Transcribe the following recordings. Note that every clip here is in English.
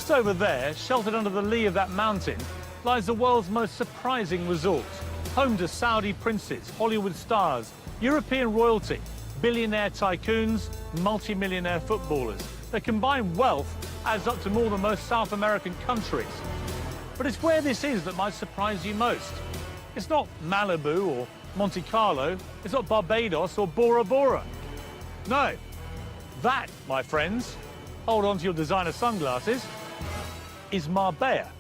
Just over there, sheltered under the lee of that mountain, lies the world's most surprising resort, home to Saudi princes, Hollywood stars, European royalty, billionaire tycoons, multi-millionaire footballers. Their combined wealth adds up to more than most South American countries. But it's where this is that might surprise you most. It's not Malibu or Monte Carlo. It's not Barbados or Bora Bora. No. That, my friends, hold on to your designer sunglasses, is Marbella.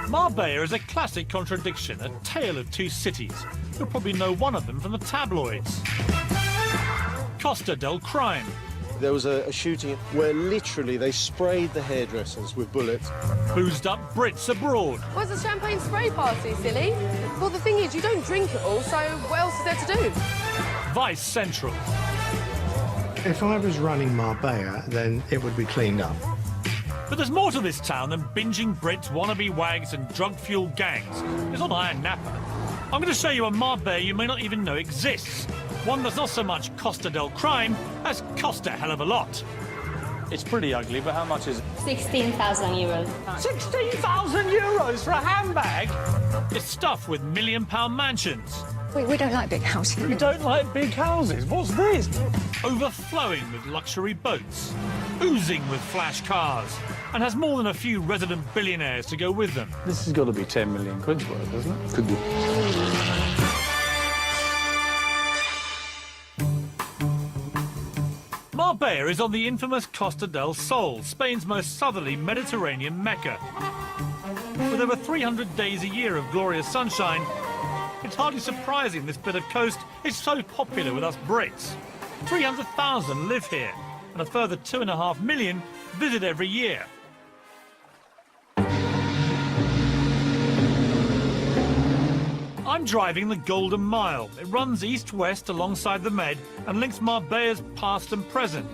Marbella is a classic contradiction, a tale of two cities. You'll probably know one of them from the tabloids. Costa del Crime. There was a shooting where literally they sprayed the hairdressers with bullets. Boozed up Brits abroad. Where's the champagne spray party, silly? Well, the thing is, you don't drink it all, so what else is there to do? Vice Central. If I was running Marbella, then it would be cleaned up. But there's more to this town than binging Brits, wannabe wags and drug-fueled gangs. It's not Iron Napa. I'm going to show you a Marbella you may not even know exists. One that's not so much Costa del Crime as cost a hell of a lot. It's pretty ugly, but how much is it? 16,000 euros. 16,000 euros for a handbag? It's stuffed with million-pound mansions. We don't like big houses. You don't like big houses? What's this? Overflowing with luxury boats, oozing with flash cars, and has more than a few resident billionaires to go with them. This has got to be 10 million quid's worth, hasn't it? Could be. Marbella is on the infamous Costa del Sol, Spain's most southerly Mediterranean Mecca. With over 300 days a year of glorious sunshine, it's hardly surprising this bit of coast is so popular with us Brits. 300,000 live here, and a further 2.5 million visit every year. I'm driving the Golden Mile. It runs east-west alongside the Med and links Marbella's past and present.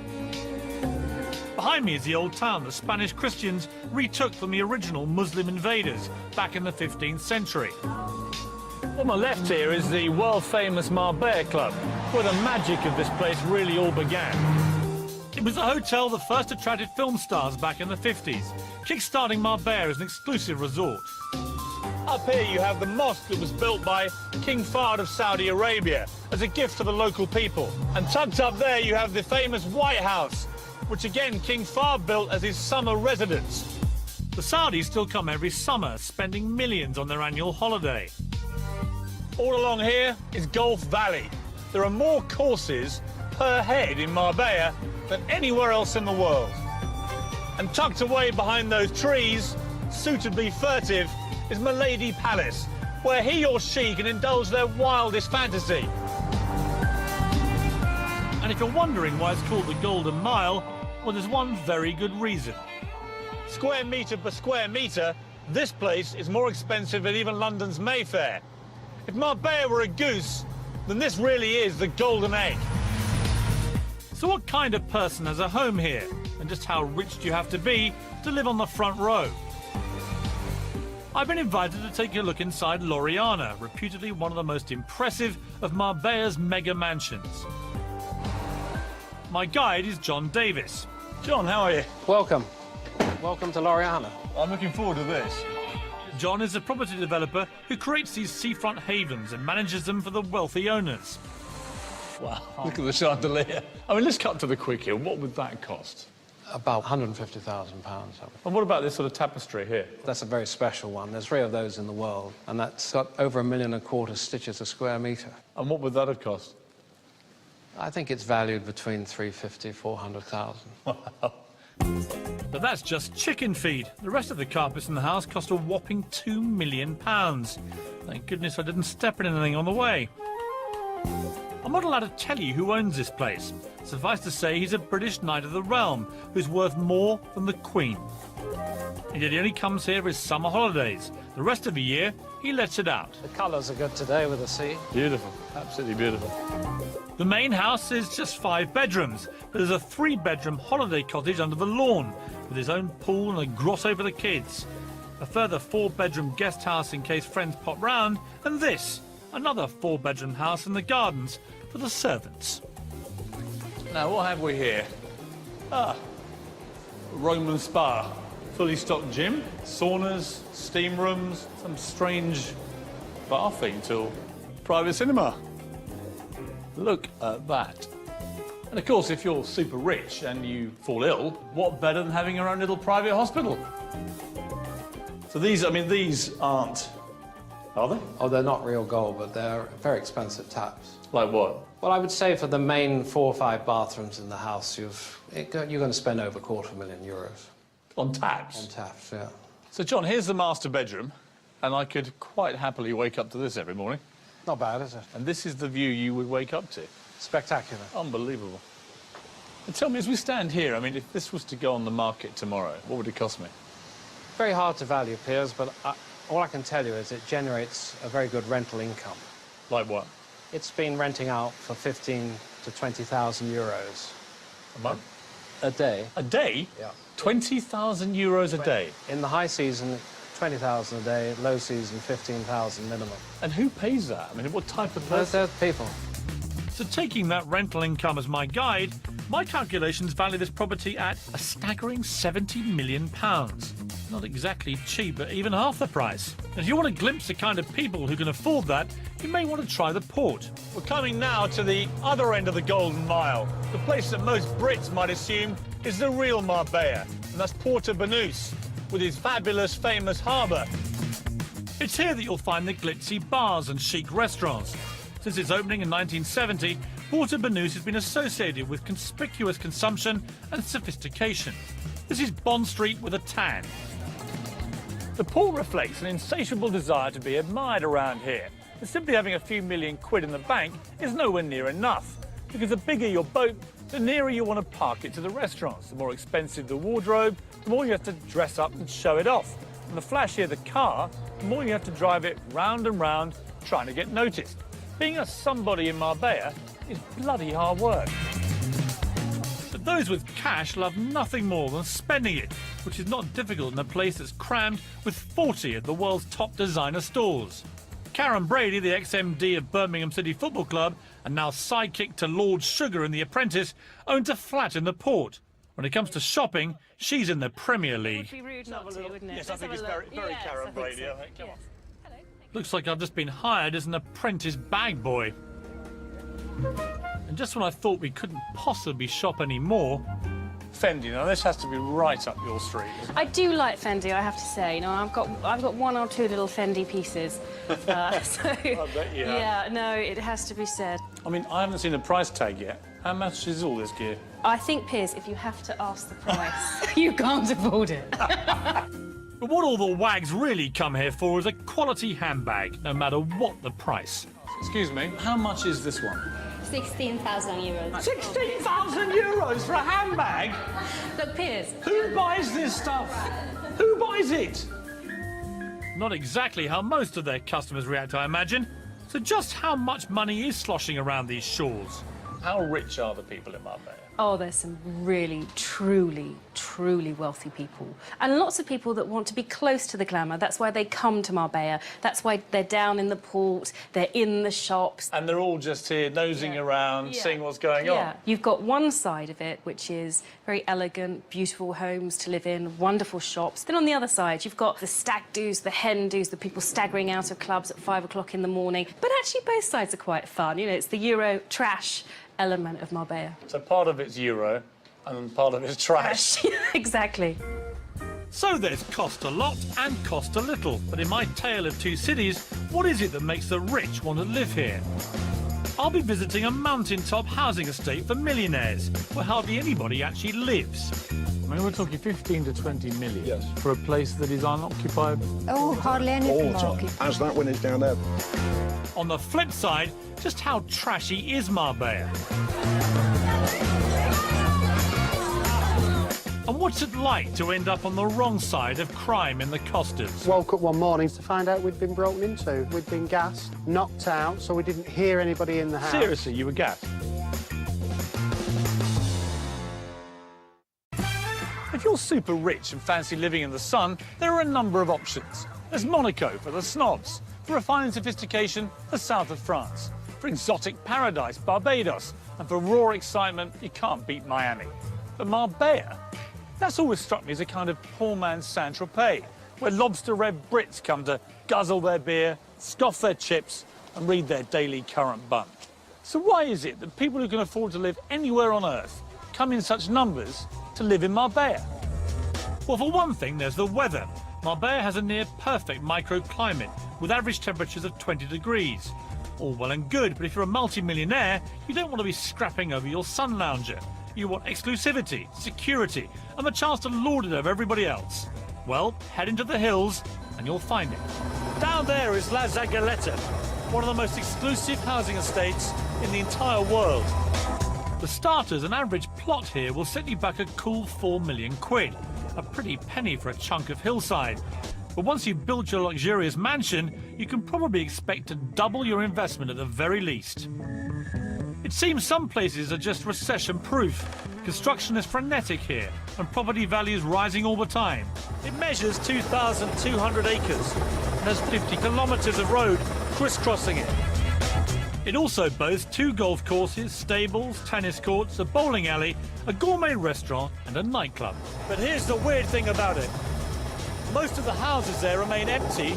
Behind me is the old town the Spanish Christians retook from the original Muslim invaders back in the 15th century. On my left here is the world-famous Marbella Club, where the magic of this place really all began. It was the hotel that first attracted film stars back in the 50s, kick-starting Marbella as an exclusive resort. Up here you have the mosque that was built by King Fahd of Saudi Arabia as a gift to the local people. And tucked up there you have the famous White House, which again King Fahd built as his summer residence. The Saudis still come every summer, spending millions on their annual holiday. All along here is Gulf Valley. There are more courses per head in Marbella than anywhere else in the world. And tucked away behind those trees, suitably furtive, is Milady Palace, where he or she can indulge their wildest fantasy. And if you're wondering why it's called the Golden Mile, well, there's one very good reason. Square metre per square metre, this place is more expensive than even London's Mayfair. If Marbella were a goose, then this really is the golden egg. So what kind of person has a home here? And just how rich do you have to be to live on the front row? I've been invited to take a look inside L'Oriana, reputedly one of the most impressive of Marbella's mega mansions. My guide is John Davis. John, how are you? Welcome. Welcome to L'Oriana. I'm looking forward to this. John is a property developer who creates these seafront havens and manages them for the wealthy owners. Wow, look at the chandelier. I mean, let's cut to the quick here. What would that cost? About £150,000. And what about this sort of tapestry here? That's a very special one. There's 3 of those in the world, and that's got over 1.25 million stitches a square metre. And what would that have cost? I think it's valued between 350,000 400,000. Wow. But that's just chicken feed. The rest of the carpets in the house cost a whopping £2 million. Thank goodness I didn't step in anything on the way. I'm I'm not allowed to tell you who owns this place. Suffice to say, he's a British knight of the realm who's worth more than the Queen. And yet he only comes here for his summer holidays. The rest of the year, he lets it out. The colours are good today with the sea. Beautiful, absolutely beautiful. The main house is just 5 bedrooms, but there's a 3-bedroom holiday cottage under the lawn with his own pool and a grotto for the kids. A further 4-bedroom guest house in case friends pop round, and this, another 4-bedroom house in the gardens for the servants. Now, what have we here? Ah, Roman spa. Fully stocked gym, saunas, steam rooms, some strange bathing till private cinema. Look at that. And of course, if you're super rich and you fall ill, what better than having your own little private hospital? So these, I mean, these aren't, are they? Oh, they're not real gold, but they're very expensive taps. Like what? Well, I would say for the main 4 or 5 bathrooms in the house, you're going to spend over €250,000. On taps? On taps, yeah. So, John, here's the master bedroom, and I could quite happily wake up to this every morning. Not bad, is it? And this is the view you would wake up to. Spectacular. Unbelievable. And tell me, as we stand here, I mean, if this was to go on the market tomorrow, what would it cost me? Very hard to value, Piers, but all I can tell you is it generates a very good rental income. Like what? It's been renting out for 15 to 20,000 euros. A month? A day. A day? Yeah. 20,000 euros a day? In the high season, 20,000 a day, low season, 15,000 minimum. And who pays that? I mean, what type of person? There's people. So taking that rental income as my guide, my calculations value this property at a staggering £70 million. Not exactly cheap, but even half the price. And if you want a glimpse of the kind of people who can afford that, you may want to try the port. We're coming now to the other end of the Golden Mile, the place that most Brits might assume is the real Marbella, and that's Porto Banús, with its fabulous, famous harbour. It's here that you'll find the glitzy bars and chic restaurants. Since its opening in 1970, Porto Banús has been associated with conspicuous consumption and sophistication. This is Bond Street with a tan. The port reflects an insatiable desire to be admired around here. And simply having a few million quid in the bank is nowhere near enough, because the bigger your boat, the nearer you want to park it to the restaurants. The more expensive the wardrobe, the more you have to dress up and show it off. And the flashier the car, the more you have to drive it round and round, trying to get noticed. Being a somebody in Marbella is bloody hard work. But those with cash love nothing more than spending it, which is not difficult in a place that's crammed with 40 of the world's top designer stores. Karen Brady, the ex-MD of Birmingham City Football Club and now sidekick to Lord Sugar in The Apprentice, owns a flat in the port. When it comes to shopping, she's in the Premier League. It would be rude not to, wouldn't it? Yes, I think it's very Yes, Karen I think Brady. so. I think. Come on. Hello. Looks like I've just been hired as an apprentice bag boy. And just when I thought we couldn't possibly shop anymore, Fendi, now this has to be right up your street. I do like Fendi, I have to say. You know, I've got 1 or 2 little Fendi pieces. So, I bet you have. yeah, no, it has to be said. I mean, I haven't seen a price tag yet. How much is all this gear? I think, Piers, if you have to ask the price, you can't afford it. but what all the wags really come here for is a quality handbag, no matter what the price. Excuse me, how much is this one? 16,000 euros. 16,000 euros for a handbag? Look, Piers. Who buys this stuff? Who buys it? Not exactly how most of their customers react, I imagine. So just how much money is sloshing around these shores? How rich are the people in Marbella? Oh, there's some really, truly wealthy people. And lots of people that want to be close to the glamour. That's why they come to Marbella. That's why they're down in the port, they're in the shops. And they're all just here nosing around, seeing what's going on. You've got one side of it, which is very elegant, beautiful homes to live in, wonderful shops. Then on the other side, you've got the stag do's, the hen do's, the people staggering out of clubs at 5 o'clock in the morning. But actually, both sides are quite fun. You know, it's the Euro trash element of Marbella. So part of it's Euro and part of it's trash. Exactly. So there's cost a lot and cost a little. But in my tale of 2 cities, what is it that makes the rich want to live here? I'll be visiting a mountaintop housing estate for millionaires, where hardly anybody actually lives. I mean, we're talking 15 to 20 million for a place that is unoccupied. Oh, hardly anything. As that when it's down there. On the flip side, just how trashy is Marbella? And what's it like to end up on the wrong side of crime in the Costas? Woke up one morning to find out we'd been broken into. We'd been gassed, knocked out, so we didn't hear anybody in the house. Seriously, you were gassed? If you're super rich and fancy living in the sun, there are a number of options. There's Monaco for the snobs, for refined sophistication, the south of France, for exotic paradise, Barbados, and for raw excitement, you can't beat Miami. But Marbella, that's always struck me as a kind of poor man's Saint-Tropez, where lobster-red Brits come to guzzle their beer, scoff their chips, and read their daily current bun. So why is it that people who can afford to live anywhere on Earth come in such numbers to live in Marbella? Well, for one thing, there's the weather. Marbella has a near-perfect microclimate, with average temperatures of 20 degrees. All well and good, but if you're a multi-millionaire, you don't want to be scrapping over your sun lounger. You want exclusivity, security, and the chance to lord it over everybody else. Well, head into the hills, and you'll find it. Down there is La Zagaleta, one of the most exclusive housing estates in the entire world. For starters, an average plot here will set you back a cool 4 million quid. A pretty penny for a chunk of hillside. But once you've built your luxurious mansion, you can probably expect to double your investment at the very least. It seems some places are just recession-proof. Construction is frenetic here, and property values rising all the time. It measures 2,200 acres and has 50 kilometres of road crisscrossing it. It also boasts 2 golf courses, stables, tennis courts, a bowling alley, a gourmet restaurant and a nightclub. But here's the weird thing about it. Most of the houses there remain empty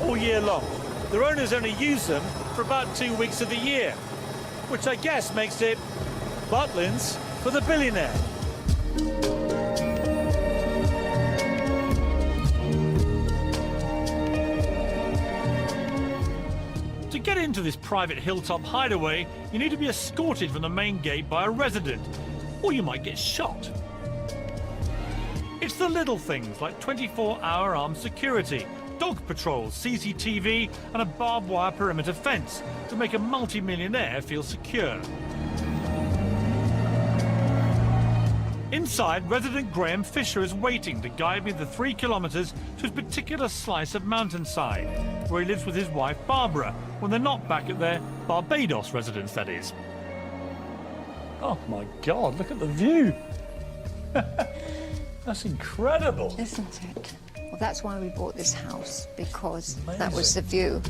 all year long. Their owners only use them for about 2 weeks of the year, which I guess makes it Butlins for the billionaire. To get into this private hilltop hideaway, you need to be escorted from the main gate by a resident, or you might get shot. It's the little things like 24-hour armed security, dog patrols, CCTV, and a barbed wire perimeter fence to make a multi-millionaire feel secure. Inside, resident Graham Fisher is waiting to guide me the 3 kilometres to his particular slice of mountainside, where he lives with his wife Barbara, when they're not back at their Barbados residence, that is. Oh my God, look at the view. That's incredible. Isn't it? Well, that's why we bought this house, because that was the view.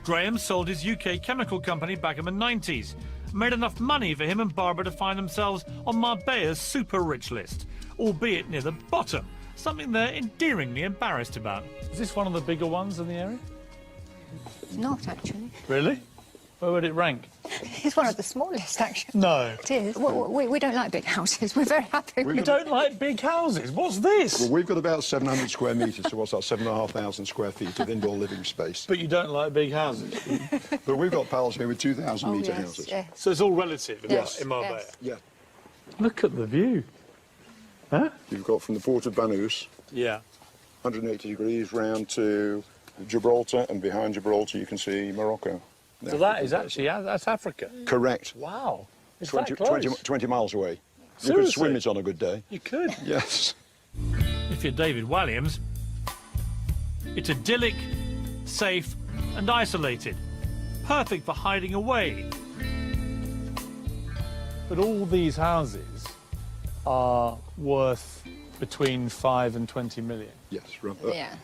Graham sold his UK chemical company back in the 90s. Made enough money for him and Barbara to find themselves on Marbella's super rich list, albeit near the bottom, something they're endearingly embarrassed about. Is this one of the bigger ones in the area? Not, actually. Really? Where would it rank? It's one of the smallest, actually. No. It is. We don't like big houses. We're very happy. You don't like big houses? What's this? Well, we've got about 700 square metres, so what's that, 7,500 square feet of indoor living space. But you don't like big houses? But we've got pals here with 2,000 metre yes, houses. yes. So it's all relative in Marbella? Yes. Yeah. Look at the view. Huh? You've got from the port of Banús, Yeah. 180 degrees round to Gibraltar, and behind Gibraltar you can see Morocco. So that is actually, that's Africa? Correct. Wow. It's 20, that close. 20 miles away. You Seriously? could swim it on a good day. You could. Yes. If you're David Walliams, it's idyllic, safe and isolated. Perfect for hiding away. But all these houses are worth between 5 and 20 million. Yes. Right. Yeah.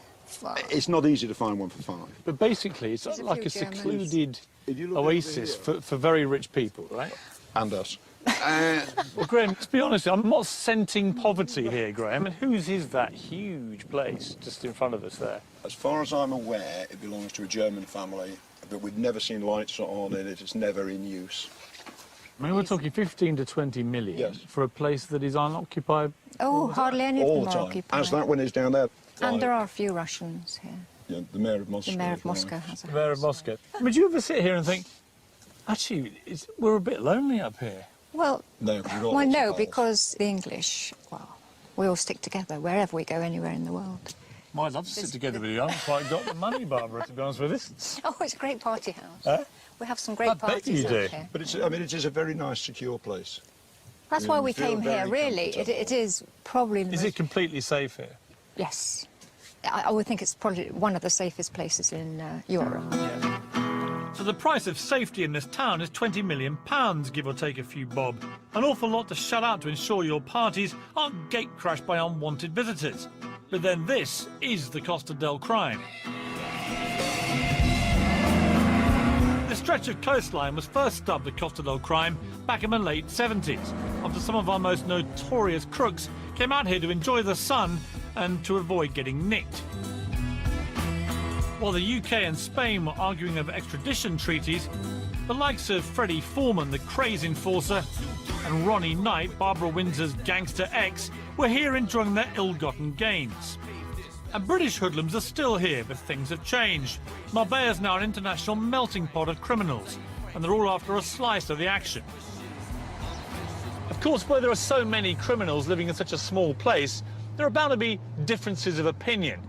Well, It's not easy to find one for 5. But basically, it's There's a like few a Germans. secluded If you look over oasis here- for very rich people, right? And us. Well, Graham, let's be honest, I'm not scenting poverty here, Graham. And whose is that huge place just in front of us there? As far as I'm aware, it belongs to a German family, but we've never seen lights on in it. It's never in use. I mean, we're talking 15 to 20 million Yes. for a place that is unoccupied. oh, hardly any of All them the are time. occupied. As that one is down there. And there are a few Russians here. Yeah, the mayor of Moscow. The mayor of Moscow has a house. Mayor of Moscow. Would you ever sit here and think, actually, we're a bit lonely up here? Well, No, we've got well, lots of no, pals. because the English, well, we all stick together wherever we go, anywhere in the world. Well, I'd love to sit together with you. I haven't quite got the money, Barbara, to be honest with us. Oh, it's a great party house. Huh? We have some great I bet parties you out do. here. But it's, I mean, it is a very nice, secure place. That's why we came here, really. It is probably the Is it completely safe here? Yes. I would think it's probably one of the safest places in Europe. So the price of safety in this town is £20 million, give or take a few bob. An awful lot to shut out to ensure your parties aren't gate-crashed by unwanted visitors. But then this is the Costa del Crime. The stretch of coastline was first dubbed the Costa del Crime back in the late 70s, after some of our most notorious crooks came out here to enjoy the sun and to avoid getting nicked. While the UK and Spain were arguing over extradition treaties, the likes of Freddie Foreman, the craze enforcer, and Ronnie Knight, Barbara Windsor's gangster ex, were here enjoying their ill-gotten gains. And British hoodlums are still here, but things have changed. Marbella is now an international melting pot of criminals, and they're all after a slice of the action. Of course, where there are so many criminals living in such a small place, there are bound to be differences of opinion.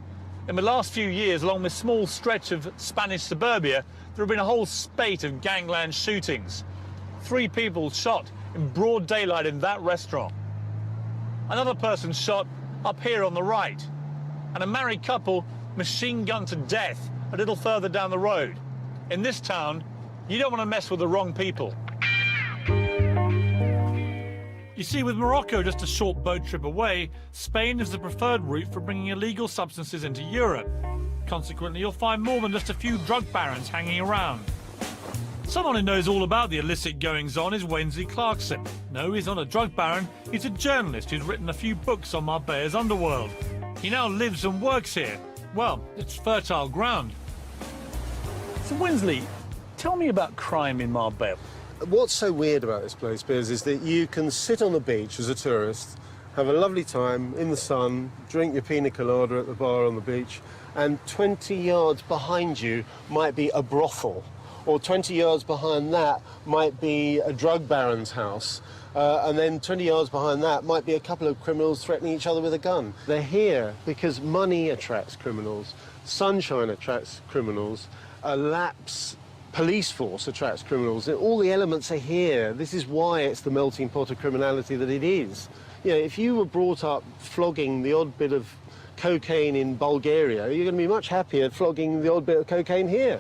In the last few years, along this small stretch of Spanish suburbia, there have been a whole spate of gangland shootings. 3 people shot in broad daylight in that restaurant. Another person shot up here on the right. And a married couple machine gunned to death a little further down the road. In this town, you don't want to mess with the wrong people. You see, with Morocco just a short boat trip away, Spain is the preferred route for bringing illegal substances into Europe. Consequently, you'll find more than just a few drug barons hanging around. Someone who knows all about the illicit goings-on is Wensley Clarkson. No, he's not a drug baron, he's a journalist who's written a few books on Marbella's underworld. He now lives and works here. Well, it's fertile ground. So, Wensley, tell me about crime in Marbella. What's so weird about this place, Piers, is that you can sit on the beach as a tourist, have a lovely time in the sun, drink your pina colada at the bar on the beach, and 20 yards behind you might be a brothel, or 20 yards behind that might be a drug baron's house, and then 20 yards behind that might be a couple of criminals threatening each other with a gun. They're here because money attracts criminals, sunshine attracts criminals, a lapse police force attracts criminals. All the elements are here. This is why it's the melting pot of criminality that it is. You know, if you were brought up flogging the odd bit of cocaine in Bulgaria, you're going to be much happier flogging the odd bit of cocaine here.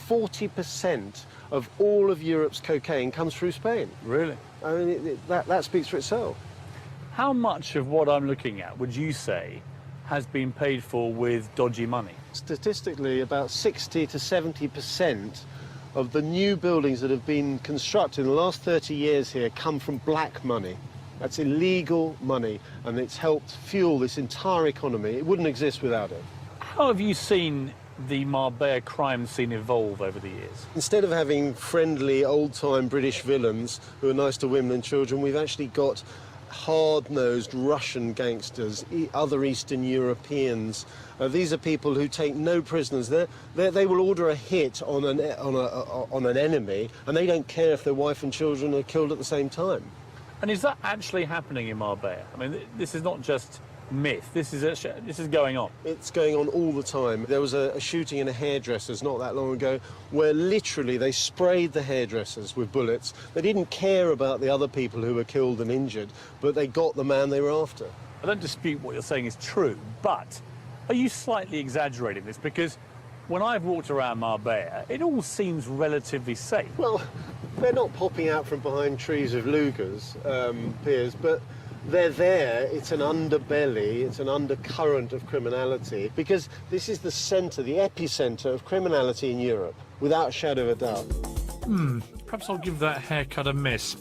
40% of all of Europe's cocaine comes through Spain. Really? I mean, that speaks for itself. How much of what I'm looking at would you say has been paid for with dodgy money? Statistically, about 60 to 70% of the new buildings that have been constructed in the last 30 years here come from black money. That's illegal money, and it's helped fuel this entire economy. It wouldn't exist without it. How have you seen the Marbella crime scene evolve over the years? Instead of having friendly, old-time British villains who are nice to women and children, we've actually got hard-nosed Russian gangsters, other Eastern Europeans. These are people who take no prisoners. They will order a hit on an enemy, and they don't care if their wife and children are killed at the same time. And is that actually happening in Marbella? I mean, this is not just myth. This is going on. It's going on all the time. There was a shooting in a hairdresser's not that long ago where literally they sprayed the hairdressers with bullets. They didn't care about the other people who were killed and injured, but they got the man they were after. I don't dispute what you're saying is true, but are you slightly exaggerating this? Because when I've walked around Marbella, it all seems relatively safe. Well, they're not popping out from behind trees with Lugers, Piers, but they're there. It's an underbelly, it's an undercurrent of criminality, because this is the centre, the epicentre of criminality in Europe, without a shadow of a doubt. Perhaps I'll give that haircut a miss.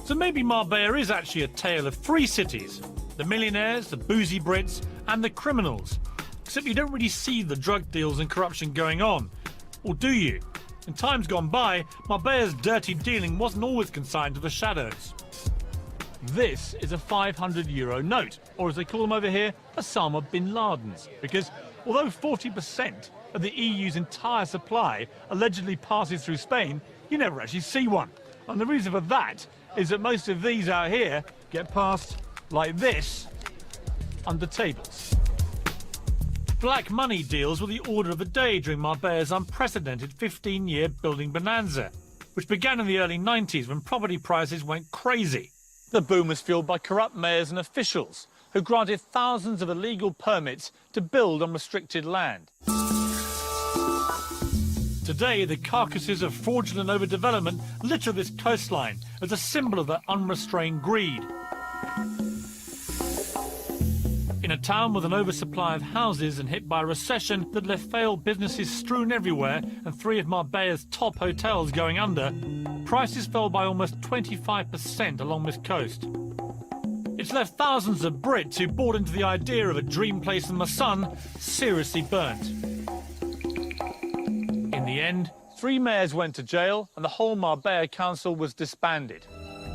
So maybe Marbella is actually a tale of 3 cities: the millionaires, the boozy Brits, and the criminals. Except you don't really see the drug deals and corruption going on. Or do you? In times gone by, Marbella's dirty dealing wasn't always consigned to the shadows. This is a €500 note, or as they call them over here, Osama bin Laden's. Because although 40% of the EU's entire supply allegedly passes through Spain, you never actually see one. And the reason for that is that most of these out here get passed like this under tables. Black money deals were the order of the day during Marbella's unprecedented 15-year building bonanza, which began in the early 90s when property prices went crazy. The boom was fueled by corrupt mayors and officials who granted thousands of illegal permits to build on restricted land. Today, the carcasses of fraudulent overdevelopment litter this coastline as a symbol of their unrestrained greed. In a town with an oversupply of houses and hit by a recession that left failed businesses strewn everywhere and 3 of Marbella's top hotels going under, prices fell by almost 25% along this coast. It's left thousands of Brits who bought into the idea of a dream place in the sun seriously burnt. In the end, 3 mayors went to jail and the whole Marbella council was disbanded.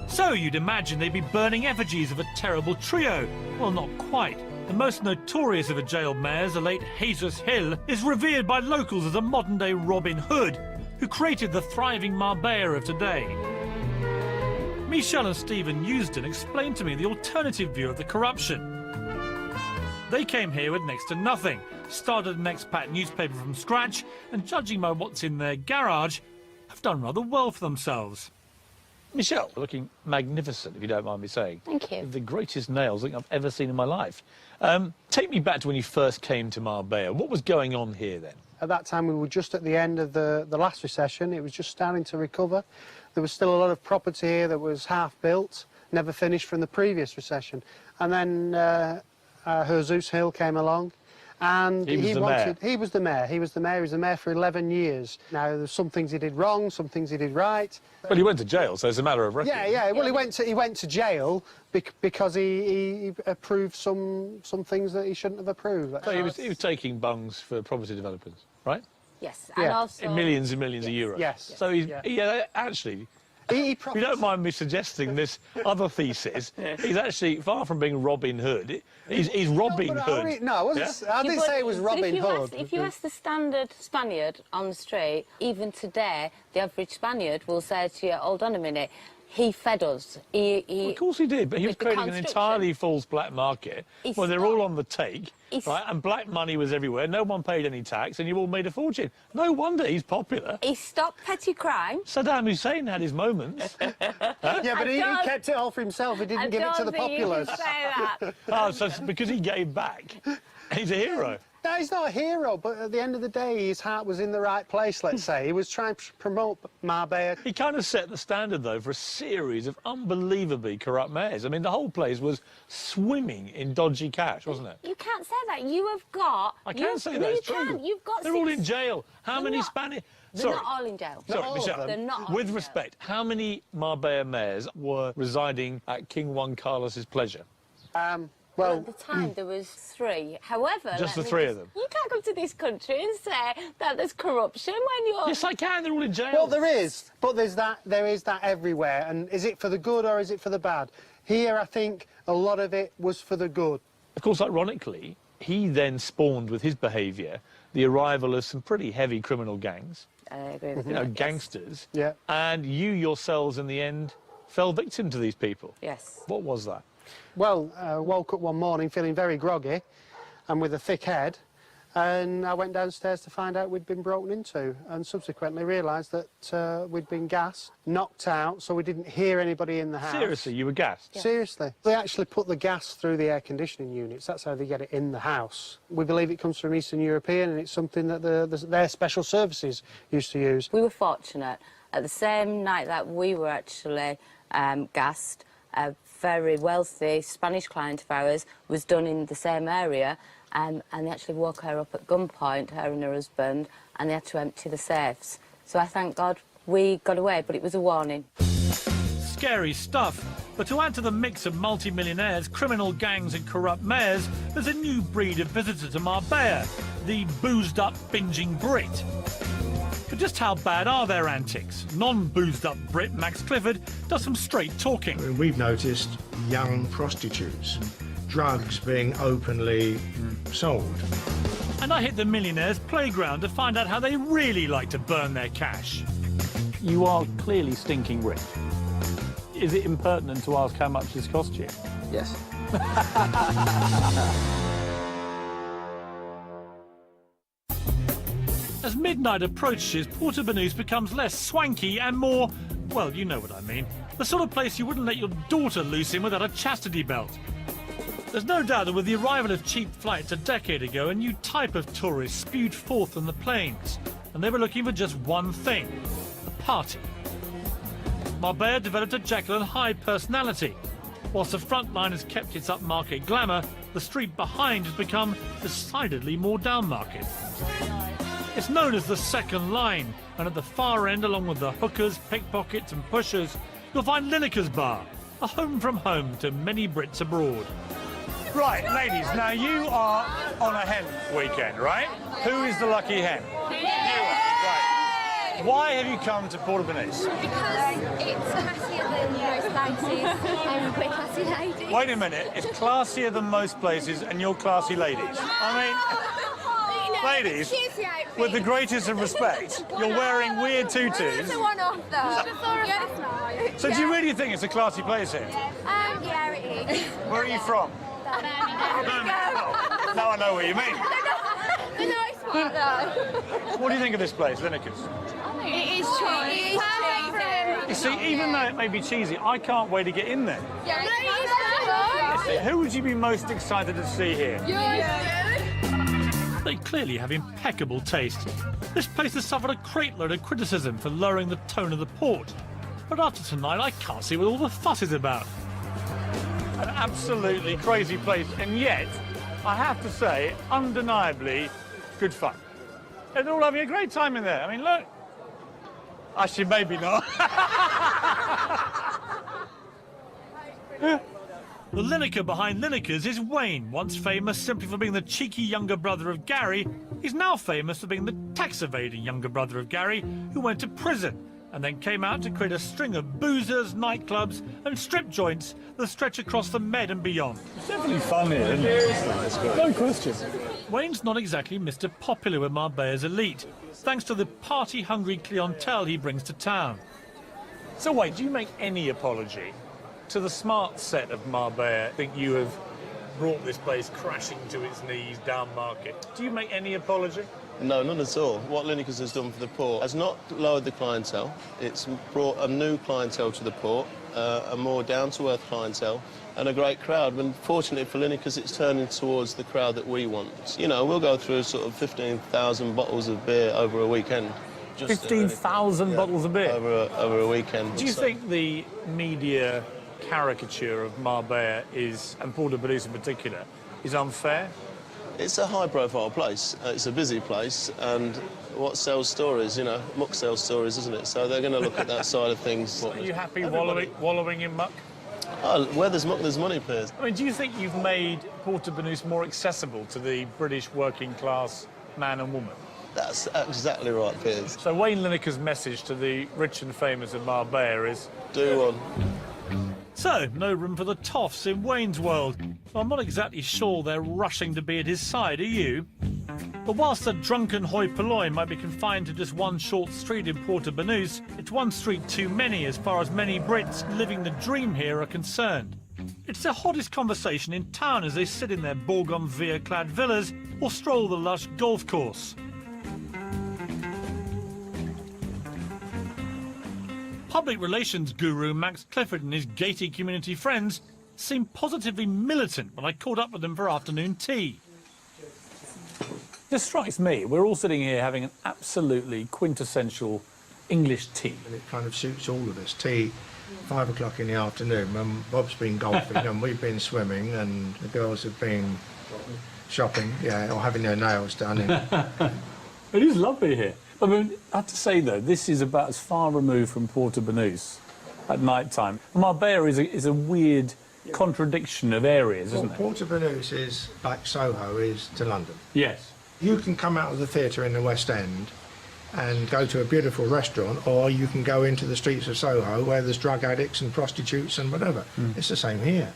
So you'd imagine they'd be burning effigies of a terrible trio. Well, not quite. The most notorious of the jailed mayors, the late Jesus Hill, is revered by locals as a modern-day Robin Hood, who created the thriving Marbella of today. Michelle and Stephen Eusden explained to me the alternative view of the corruption. They came here with next to nothing, started an expat newspaper from scratch, and judging by what's in their garage, have done rather well for themselves. Michelle, looking magnificent, if you don't mind me saying. Thank you. The greatest nails I think I've ever seen in my life. Take me back to when you first came to Marbella. What was going on here then? At that time, we were just at the end of the last recession. It was just starting to recover. There was still a lot of property here that was half-built, never finished from the previous recession. And then Jesus Hill came along, and he was the mayor. He was the mayor. He was the mayor for 11 years. Now, there's some things he did wrong, some things he did right. Well, he went to jail, so it's a matter of record. Yeah. Well, he went to jail because he approved some things that he shouldn't have approved. So he was taking bungs for property developers, right? Yes, Yeah. and also... In millions and millions of euros. Yes. So actually... If you don't mind me suggesting this other thesis, he's actually, far from being Robin Hood, he's Robin Hood. No, I didn't say it was Robin Hood. If you ask the standard Spaniard on the street, even today, the average Spaniard will say to you, hold on a minute, he fed us. Well, of course he did, but he was creating an entirely false black market where they're all on the take, right? And black money was everywhere. No one paid any tax, and you all made a fortune. No wonder he's popular. He stopped petty crime. Saddam Hussein had his moments. Yeah, but he kept it all for himself. He didn't give it to the populace. You can say that. Oh, so it's because he gave back. He's a hero. No, he's not a hero, but at the end of the day, his heart was in the right place, let's say. He was trying to promote Marbella. He kind of set the standard, though, for a series of unbelievably corrupt mayors. I mean, the whole place was swimming in dodgy cash, wasn't it? You can't say that. You have got... I can say that, it's true. You've got They're all in jail. How many Spanish... They're not all in jail. Sorry, Michelle. They're not all With in respect, how many Marbella mayors were residing at King Juan Carlos's pleasure? Well, at the time, there was 3. However... Just the 3 of them? You can't come to this country and say that there's corruption when you're... Yes, I can. They're all in jail. Well, there is, but there is that everywhere. And is it for the good or is it for the bad? Here, I think a lot of it was for the good. Of course, ironically, he then spawned with his behaviour the arrival of some pretty heavy criminal gangs. I agree with you know, gangsters. Yeah. And you yourselves, in the end, fell victim to these people. Yes. What was that? Well, I woke up one morning feeling very groggy and with a thick head, and I went downstairs to find out we'd been broken into, and subsequently realised that we'd been gassed, knocked out, so we didn't hear anybody in the house. Seriously, you were gassed? Yes. Seriously. They actually put the gas through the air conditioning units. That's how they get it in the house. We believe it comes from Eastern European, and it's something that their special services used to use. We were fortunate. At the same night that we were actually gassed, a very wealthy Spanish client of ours was done in the same area, and they actually woke her up at gunpoint, her and her husband, and they had to empty the safes. So I thank God we got away, but it was a warning. Scary stuff. But to add to the mix of multi-millionaires, criminal gangs and corrupt mayors, there's a new breed of visitor to Marbella, the boozed-up, binging Brit. But just how bad are their antics? Non-boozed-up Brit Max Clifford does some straight talking. We've noticed young prostitutes, drugs being openly sold. And I hit the millionaires' playground to find out how they really like to burn their cash. You are clearly stinking rich. Is it impertinent to ask how much this cost you? Yes. midnight approaches, Porto Banús becomes less swanky and more, well, you know what I mean. The sort of place you wouldn't let your daughter loose in without a chastity belt. There's no doubt that with the arrival of cheap flights a decade ago, a new type of tourist spewed forth on the plains, and they were looking for just one thing: a party. Marbella developed a Jekyll and Hyde personality. Whilst the front line has kept its upmarket glamour, the street behind has become decidedly more downmarket. It's known as the second line, and at the far end, along with the hookers, pickpockets and pushers, you'll find Lineker's Bar, a home from home to many Brits abroad. Right, ladies, now you are on a hen weekend, right? Who is the lucky hen? You are, right. Why have you come to Porto Banús? Because it's classier than most places and we're classy ladies. Wait a minute, it's classier than most places and you're classy ladies. Ladies, with the greatest of respect, you're wearing weird tutus. It's a one-off though. So do you really think it's a classy place here? Yeah, it is. Where are you from? Now I know what you mean. The nice one though. What do you think of this place, Lineker's? It is cheesy. You see, even though it may be cheesy, I can't wait to get in there. Yeah, it is. Who would you be most excited to see here? They clearly have impeccable taste. This place has suffered a crate load of criticism for lowering the tone of the port. But after tonight, I can't see what all the fuss is about. An absolutely crazy place, and yet, I have to say, undeniably good fun. They're all having a great time in there. I mean, look. Actually, maybe not. The Lineker behind Lineker's is Wayne, once famous simply for being the cheeky younger brother of Gary. He's now famous for being the tax-evading younger brother of Gary, who went to prison and then came out to create a string of boozers, nightclubs and strip joints that stretch across the Med and beyond. It's definitely fun here, isn't it? No question. Wayne's not exactly Mr. Popular with Marbella's elite, thanks to the party-hungry clientele he brings to town. So wait, do you make any apology to the smart set of Marbella? I think you have brought this place crashing to its knees down market. Do you make any apology? No, not at all. What Lineker's has done for the port has not lowered the clientele. It's brought a new clientele to the port, a more down-to-earth clientele, and a great crowd. And fortunately for Lineker's, it's turning towards the crowd that we want. You know, we'll go through sort of 15,000 bottles of beer over a weekend. 15,000 bottles of beer? Over a weekend. Do you think the media caricature of Marbella is, and Porto Banús in particular, is unfair? It's a high-profile place. It's a busy place, and what sells stories, you know, muck sells stories, isn't it? So they're going to look at that side of things. Are you happy wallowing in muck? Oh, where there's muck, there's money, Piers. I mean, do you think you've made Porto Banús more accessible to the British working-class man and woman? That's exactly right, Piers. So Wayne Lineker's message to the rich and famous of Marbella is... Do one. So, no room for the toffs in Wayne's world. I'm not exactly sure they're rushing to be at his side, are you? But whilst the drunken hoi polloi might be confined to just one short street in Porto Banús, it's one street too many as far as many Brits living the dream here are concerned. It's the hottest conversation in town as they sit in their bougainvillea-clad villas or stroll the lush golf course. Public relations guru Max Clifford and his gated community friends seemed positively militant when I caught up with them for afternoon tea. This strikes me, we're all sitting here having an absolutely quintessential English tea. And it kind of suits all of us. Tea, 5 o'clock in the afternoon, when Bob's been golfing and we've been swimming and the girls have been shopping, yeah, or having their nails done. It is lovely here. I mean, I have to say, though, this is about as far removed from Porto Banús at night time. Marbella is a weird contradiction of areas, isn't it? Porto Banús is like Soho is to London. Yes. You can come out of the theatre in the West End and go to a beautiful restaurant, or you can go into the streets of Soho where there's drug addicts and prostitutes and whatever. It's the same here.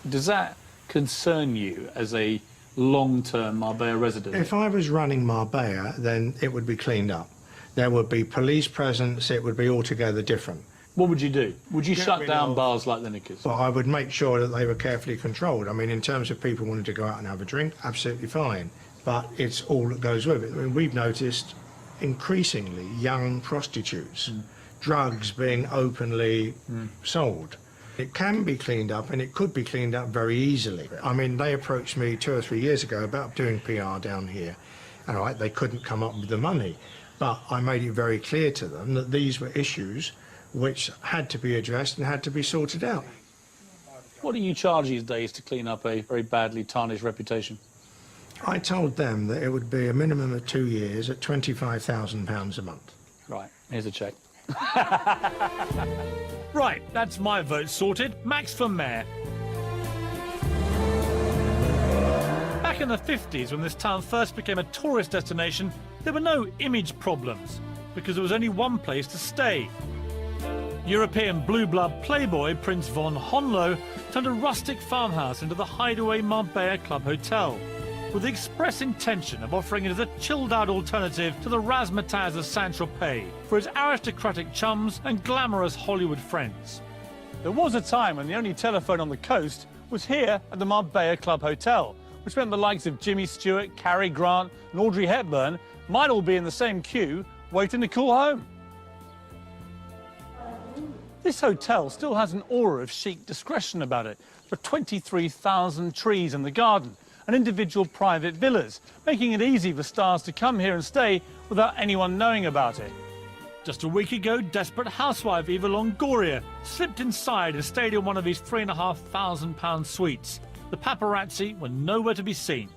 Does that concern you as a long-term Marbella resident? If I was running Marbella, then it would be cleaned up. There would be police presence, it would be altogether different. What would you do? Would you shut down bars like Lineker's? Well, I would make sure that they were carefully controlled. I mean, in terms of people wanting to go out and have a drink, absolutely fine. But it's all that goes with it. I mean, we've noticed increasingly young prostitutes, drugs being openly sold. It can be cleaned up, and it could be cleaned up very easily. I mean, they approached me 2 or 3 years ago about doing PR down here. And all right, they couldn't come up with the money. But I made it very clear to them that these were issues which had to be addressed and had to be sorted out. What do you charge these days to clean up a very badly tarnished reputation? I told them that it would be a minimum of 2 years at £25,000 a month. Right, here's a cheque. Right, that's my vote sorted. Max for mayor. Back in the 50s, when this town first became a tourist destination, there were no image problems, because there was only one place to stay. European blue-blood playboy Prince von Honlo turned a rustic farmhouse into the hideaway Marbella Club Hotel, with the express intention of offering it as a chilled-out alternative to the razzmatazz of Saint-Tropez for its aristocratic chums and glamorous Hollywood friends. There was a time when the only telephone on the coast was here at the Marbella Club Hotel, which meant the likes of Jimmy Stewart, Cary Grant and Audrey Hepburn might all be in the same queue waiting to call home. This hotel still has an aura of chic discretion about it. There are 23,000 trees in the garden and individual private villas, making it easy for stars to come here and stay without anyone knowing about it. Just a week ago, desperate housewife Eva Longoria slipped inside and stayed in one of these £3,500 suites. The paparazzi were nowhere to be seen.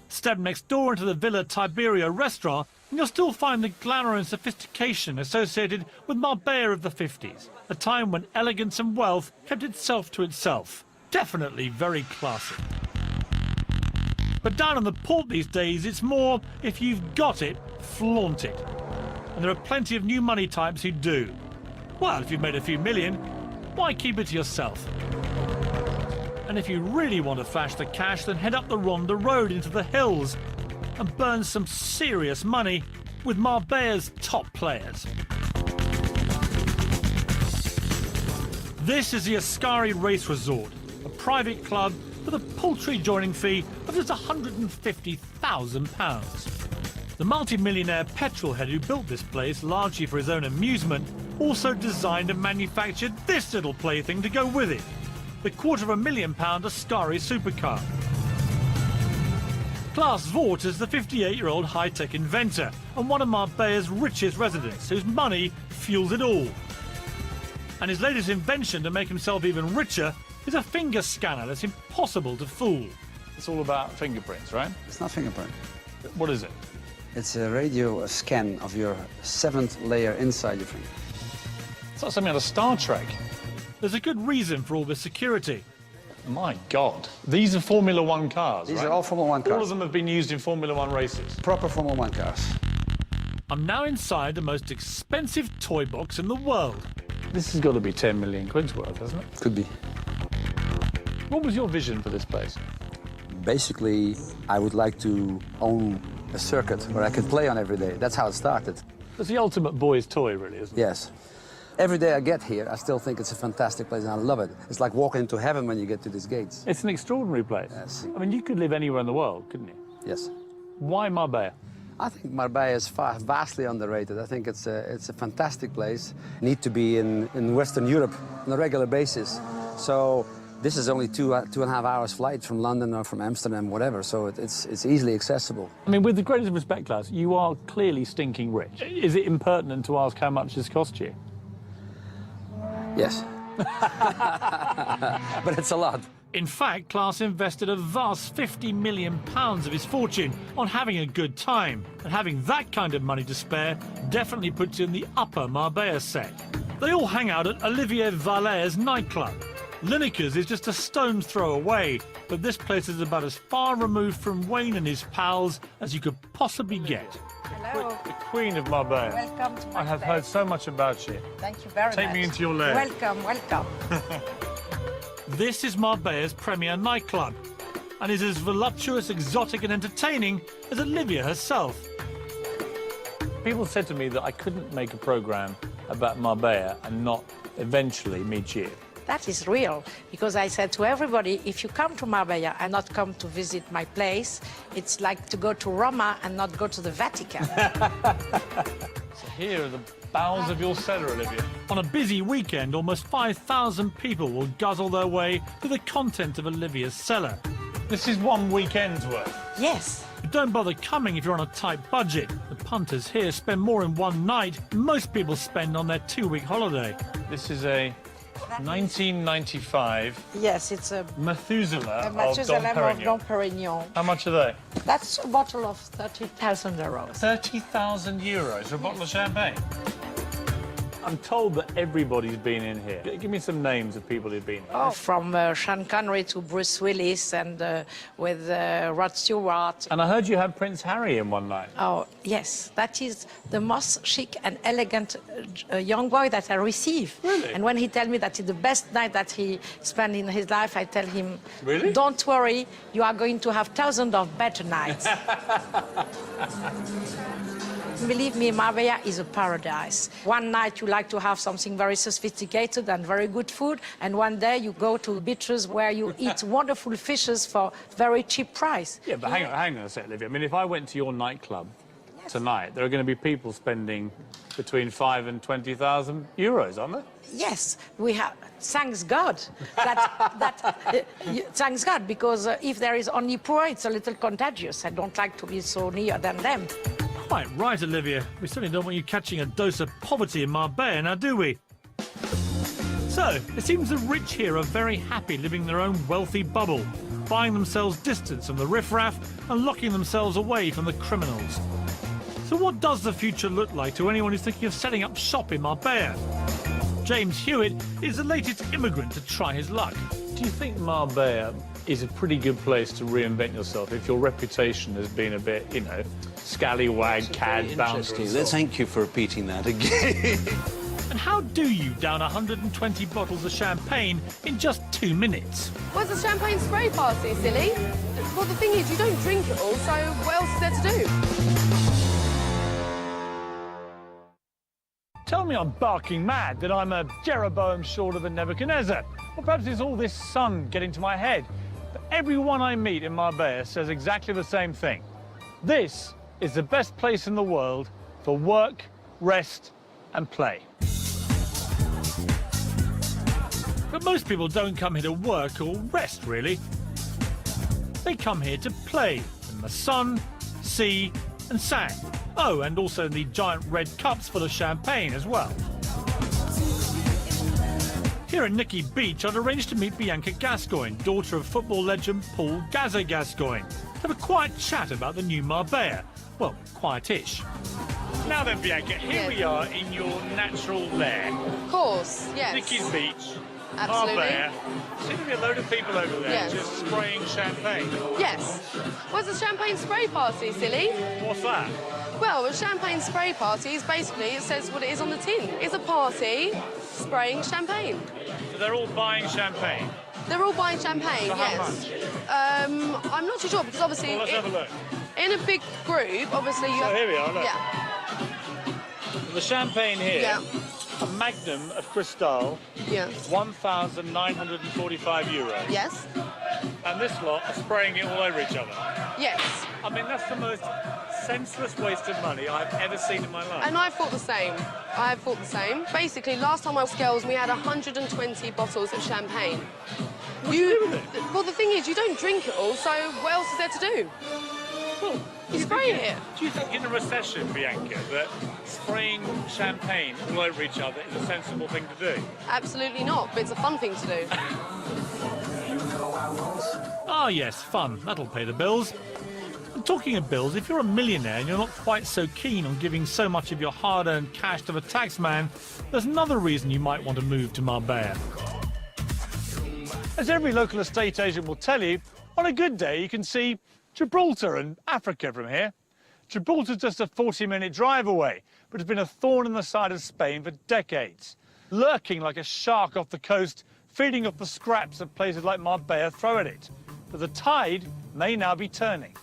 Step next door into the Villa Tiberia restaurant and you'll still find the glamour and sophistication associated with Marbella of the 50s, a time when elegance and wealth kept itself to itself. Definitely very classy. But down on the port these days, it's more, if you've got it, flaunt it. And there are plenty of new money types who do. Well, if you've made a few million, why keep it to yourself? And if you really want to flash the cash, then head up the Ronda Road into the hills and burn some serious money with Marbella's top players. This is the Ascari Race Resort, a private club with a paltry joining fee of just £150,000. The multi-millionaire petrolhead who built this place largely for his own amusement also designed and manufactured this little plaything to go with it, the £250,000 Ascari supercar. Klaus Vort is the 58-year-old high-tech inventor and one of Marbella's richest residents, whose money fuels it all. And his latest invention to make himself even richer is a finger scanner that's impossible to fool. It's all about fingerprints, right? It's not fingerprint. What is it? It's a radio scan of your 7th layer inside your finger. It's like something out of Star Trek. There's a good reason for all this security. My God. These are Formula One cars, These right? are all Formula One cars. All of them have been used in Formula One races. Proper Formula One cars. I'm now inside the most expensive toy box in the world. This has got to be 10 million quid's worth, hasn't it? Could be. What was your vision for this place? Basically, I would like to own a circuit where I could play on every day. That's how it started. It's the ultimate boy's toy, really, isn't it? Yes. Every day I get here, I still think it's a fantastic place and I love it. It's like walking into heaven when you get to these gates. It's an extraordinary place. Yes. I mean, you could live anywhere in the world, couldn't you? Yes. Why Marbella? I think Marbella is vastly underrated. I think it's a fantastic place. Need to be in Western Europe on a regular basis. So this is only 2.5 hours flight from London or from Amsterdam, whatever. So it's easily accessible. I mean, with the greatest respect, Klaus, you are clearly stinking rich. Is it impertinent to ask how much this cost you? Yes. But it's a lot. In fact, Klaus invested a vast £50 million of his fortune on having a good time. And having that kind of money to spare definitely puts you in the upper Marbella set. They all hang out at Olivier Vallet's nightclub. Lineker's is just a stone's throw away, but this place is about as far removed from Wayne and his pals as you could possibly get. Hello. The Queen of Marbella. Welcome to my I have place. heard so much about you. Thank you very much. Take me into your lair. Welcome, welcome. This is Marbella's premier nightclub, and is as voluptuous, exotic and entertaining as Olivia herself. People said to me that I couldn't make a programme about Marbella and not eventually meet you. that is real, because I said to everybody, if you come to Marbella and not come to visit my place, it's like to go to Roma and not go to the Vatican. So here are the bowels of your cellar, Olivia. On a busy weekend, almost 5,000 people will guzzle their way through the content of Olivia's cellar. This is one weekend's worth. Yes. But don't bother coming if you're on a tight budget. The punters here spend more in one night than most people spend on their 2-week holiday. This is a 1995. Yes, it's a Methuselah of Dom Perignon. How much are they? That's a bottle of 30,000 euros. 30,000 euros for a bottle of champagne? I'm told that everybody's been in here. Give me some names of people who've been here. Oh, from Sean Connery to Bruce Willis and with Rod Stewart. And I heard you had Prince Harry in one night. Oh, yes. That is the most chic and elegant young boy that I receive. Really? And when he tells me that it's the best night that he spent in his life, I tell him, really? Don't worry, you are going to have thousands of better nights. Believe me, Marbella is a paradise. One night you like to have something very sophisticated and very good food, and one day you go to beaches where you eat wonderful fishes for very cheap price. Yeah, but hang on a sec, Olivia. I mean, if I went to your nightclub tonight, there are going to be people spending between 5,000 and 20,000 euros, aren't there? Yes, we have. Thanks God. Thanks God, because if there is only poor, it's a little contagious. I don't like to be so near than them. Quite right, Olivia. We certainly don't want you catching a dose of poverty in Marbella, now do we? So, it seems the rich here are very happy living their own wealthy bubble, buying themselves distance from the riffraff and locking themselves away from the criminals. So what does the future look like to anyone who's thinking of setting up shop in Marbella? James Hewitt is the latest immigrant to try his luck. Do you think Marbella is a pretty good place to reinvent yourself if your reputation has been a bit, you know, scallywag, cad, bounder? Thank you for repeating that again. And how do you down 120 bottles of champagne in just 2 minutes? Where's the champagne spray party, silly? Well, the thing is, you don't drink it all, so what else is there to do? Tell me I'm barking mad, that I'm a Jeroboam shorter than Nebuchadnezzar. Or perhaps it's all this sun getting to my head. But everyone I meet in Marbella says exactly the same thing. This is the best place in the world for work, rest and play. But most people don't come here to work or rest, really. They come here to play in the sun, sea and sand. Oh, and also the giant red cups full of champagne as well. Here at Nicky Beach, I'd arranged to meet Bianca Gascoigne, daughter of football legend Paul Gazza Gascoigne, to have a quiet chat about the new Marbella. Well, quietish. Now then, Bianca, here we are in your natural lair. Of course, yes. Nicky's Beach. Absolutely. Marbella. Seems to be a load of people over there Yes. just spraying champagne. Yes. Where's the champagne spray party, silly? What's that? Well, a champagne spray party is basically, it says what it is on the tin. It's a party spraying champagne. So they're all buying champagne? They're all buying champagne, So how yes. I'm not too sure, because obviously... Well, let's have a look. In a big group, obviously you So have... here we are, look. Yeah. The champagne here, Yeah. a Magnum of Cristal, Yeah. 1,945 euros. Yes. And this lot are spraying it all over each other. Yes. I mean, that's the most senseless waste of money I've ever seen in my life. And I thought the same. I thought the same. Basically, last time I was girls, we had 120 bottles of champagne. What do you do with it? Well, the thing is, you don't drink it all, so what else is there to do? Well, you spray it. Do you think in a recession, Bianca, that spraying champagne all over each other is a sensible thing to do? Absolutely not, but it's a fun thing to do. Ah, yes, fun. That'll pay the bills. And talking of bills, if you're a millionaire and you're not quite so keen on giving so much of your hard-earned cash to the taxman, there's another reason you might want to move to Marbella. As every local estate agent will tell you, on a good day you can see Gibraltar and Africa from here. Gibraltar's just a 40-minute drive away, but it's been a thorn in the side of Spain for decades, lurking like a shark off the coast, feeding off the scraps that places like Marbella throw at it. But the tide may now be turning.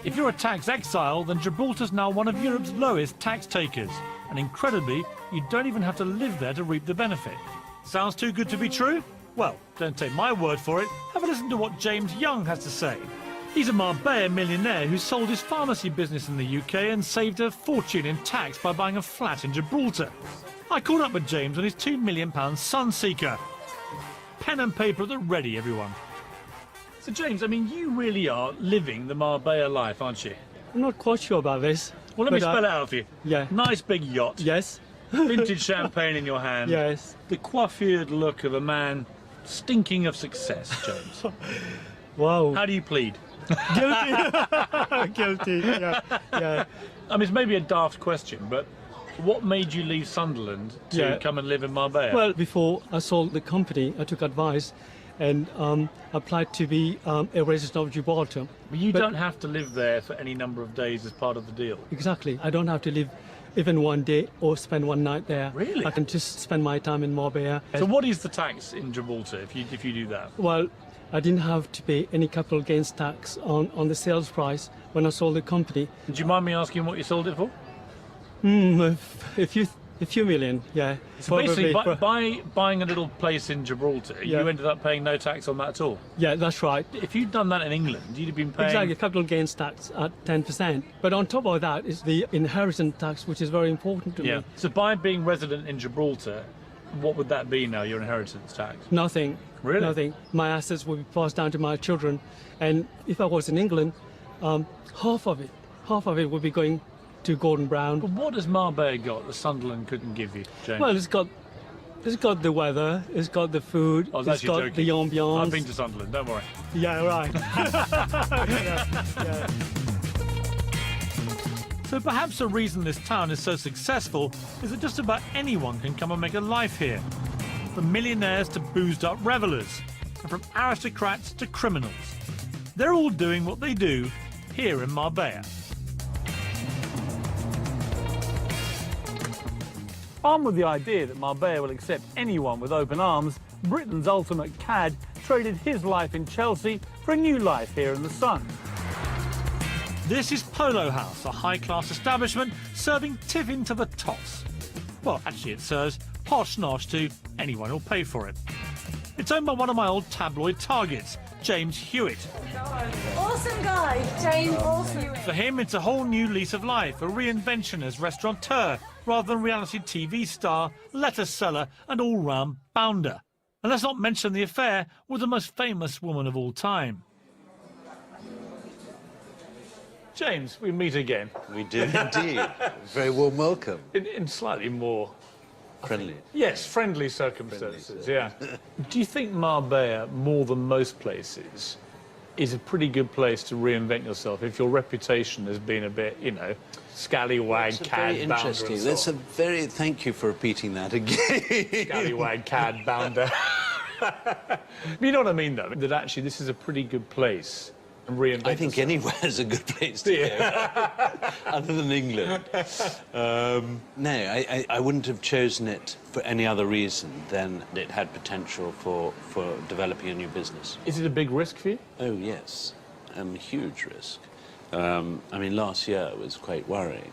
If you're a tax exile, then Gibraltar's now one of Europe's lowest tax takers, and incredibly, you don't even have to live there to reap the benefit. Sounds too good to be true? Well, don't take my word for it. Have a listen to what James Young has to say. He's a Marbella millionaire who sold his pharmacy business in the UK and saved a fortune in tax by buying a flat in Gibraltar. I caught up with James on his £2 million Sunseeker. Pen and paper at the ready, everyone. So, James, I mean, you really are living the Marbella life, aren't you? I'm not quite sure about this. Well, let me spell it out for you. Yeah. Nice big yacht. Yes. Vintage champagne in your hand. Yes. The coiffured look of a man stinking of success, James. Wow. How do you plead? Guilty. Guilty, yeah. Yeah. I mean, it's maybe a daft question, but what made you leave Sunderland to come and live in Marbella? Well, before I sold the company, I took advice and applied to be a resident of Gibraltar. But you don't have to live there for any number of days as part of the deal. Exactly. I don't have to live even one day or spend one night there. Really? I can just spend my time in Marbella. So what is the tax in Gibraltar if you do that? Well, I didn't have to pay any capital gains tax on the sales price when I sold the company. Do you mind me asking what you sold it for? A few million, yeah. So basically, by buying a little place in Gibraltar, you ended up paying no tax on that at all? Yeah, that's right. If you'd done that in England, you'd have been paying... Exactly, capital gains tax at 10%. But on top of that is the inheritance tax, which is very important to me. So by being resident in Gibraltar, what would that be now, your inheritance tax? Nothing. Really? Nothing. My assets would be passed down to my children. And if I was in England, half of it would be going to Gordon Brown. But what has Marbella got that Sunderland couldn't give you, James? Well, it's got the weather, it's got the food, I was it's got joking. the ambiance. I've been to Sunderland, don't worry. Yeah, right. yeah. So perhaps the reason this town is so successful is that just about anyone can come and make a life here. From millionaires to boozed-up revellers, and from aristocrats to criminals. They're all doing what they do here in Marbella. Armed with the idea that Marbella will accept anyone with open arms, Britain's ultimate cad traded his life in Chelsea for a new life here in the sun. This is Polo House, a high-class establishment serving tiffin to the tops. Well, actually it serves posh nosh to anyone who'll pay for it. It's owned by one of my old tabloid targets, James Hewitt. Awesome guy, James. Awesome. For him, it's a whole new lease of life, a reinvention as restaurateur, rather than reality TV star, lettuce seller and all-round bounder. And let's not mention the affair with the most famous woman of all time. James, we meet again. We do indeed. Very warm welcome. In slightly more... Friendly. Yes, friendly circumstances, yeah. Do you think Marbella, more than most places, is a pretty good place to reinvent yourself if your reputation has been a bit, you know, scallywag, cad, very bounder interesting. and so That's on? a very... Thank you for repeating that again. Scallywag, cad, bounder. You know what I mean, though? That actually this is a pretty good place to reinvent I think yourself. anywhere is a good place to go, other than England. No, I wouldn't have chosen it for any other reason than it had potential for developing a new business. Is it a big risk for you? Oh, yes. A huge risk. I mean, last year was quite worrying.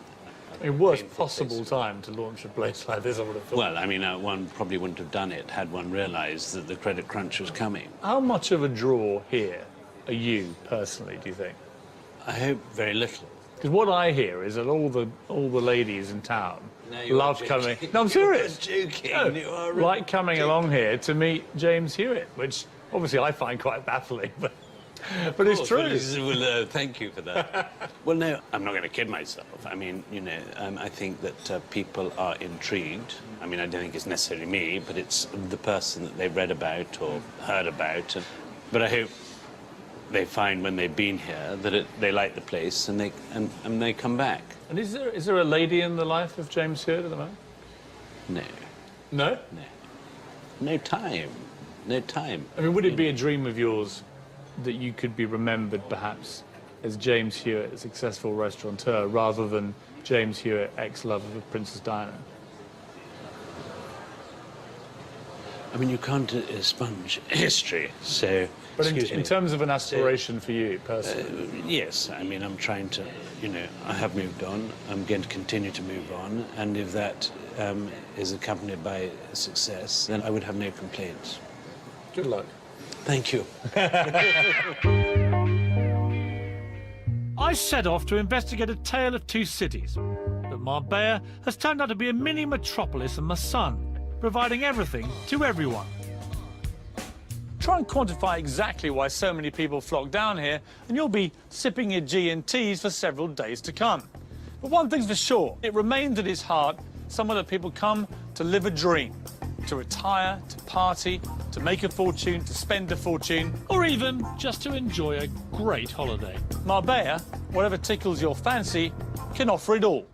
I mean, worst possible time to launch a place like this, I would have thought. Well, I mean, one probably wouldn't have done it had one realised that the credit crunch was coming. How much of a draw here are you, personally, do you think? I hope very little. Because what I hear is that all the ladies in town No, you love are coming... joking. No, I'm serious. You are joking. No, You are really like coming along here to meet James Hewitt, which obviously I find quite baffling, but it's true. Well, thank you for that. Well, no, I'm not going to kid myself. I mean, you know, I think that people are intrigued. I mean, I don't think it's necessarily me, but it's the person that they've read about or heard about. But I hope they find when they've been here that they like the place and they come back. And is there a lady in the life of James Hewitt at the moment? No. No? No. No time. No time. I mean, would it be a dream of yours that you could be remembered, perhaps, as James Hewitt, a successful restaurateur, rather than James Hewitt, ex-lover of Princess Diana? I mean, you can't expunge history, so... But in terms of an aspiration for you, personally? Yes, I mean, I'm trying to, you know, I have moved on. I'm going to continue to move on, and if that is accompanied by success, then I would have no complaints. Good luck. Thank you. I set off to investigate a tale of two cities, but Marbella has turned out to be a mini metropolis in my son, providing everything to everyone. Try and quantify exactly why so many people flock down here, and you'll be sipping your G&Ts for several days to come. But one thing's for sure, it remains at its heart somewhere that people come to live a dream, to retire, to party, to make a fortune, to spend a fortune, or even just to enjoy a great holiday. Marbella, whatever tickles your fancy, can offer it all.